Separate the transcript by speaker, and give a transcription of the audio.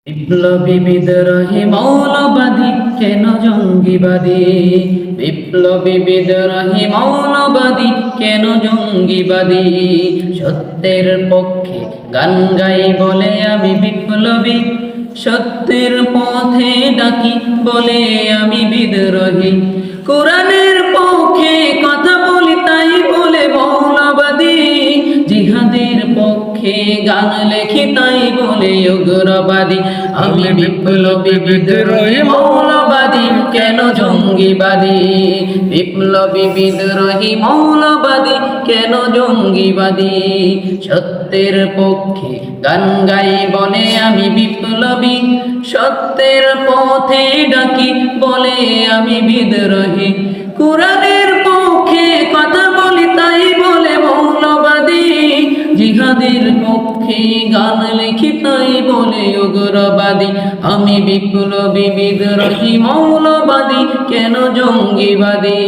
Speaker 1: বিপ্লবী বিদ্রোহী মৌলবাদী কেন জঙ্গিবাদী? বিপ্লবী বিদ্রোহী মৌলবাদী কেন জঙ্গিবাদী? সত্যের পক্ষে গান গাই বলে আমি বিপ্লবী, সত্যের পথে ডাকি বলে আমি বিদ্রোহী। কোরআনের পক্ষে কথা বলি তাই বলে মৌলবাদী, জিহাদের পক্ষে গান লেখি তাই বলে উগ্রবাদী। আমি বিপ্লবী বিদ্রোহী মৌলবাদী কেন জঙ্গিবাদী? বিপ্লবী বিদ্রোহী মৌলবাদী কেন জঙ্গিবাদী? সত্যের পক্ষে গান গাই বলে আমি বিপ্লবী, সত্যের পথে ডাকি বলে আমি বিদ্রোহী। কোরআনের পক্ষে কথা বলি তাই বলে মৌলবাদী, জিহাদের পক্ষে গান লিখি তাই বলে উগ্রবাদী। আমি বিপ্লবী বিদ্রোহী মৌলবাদী কেন জঙ্গিবাদী?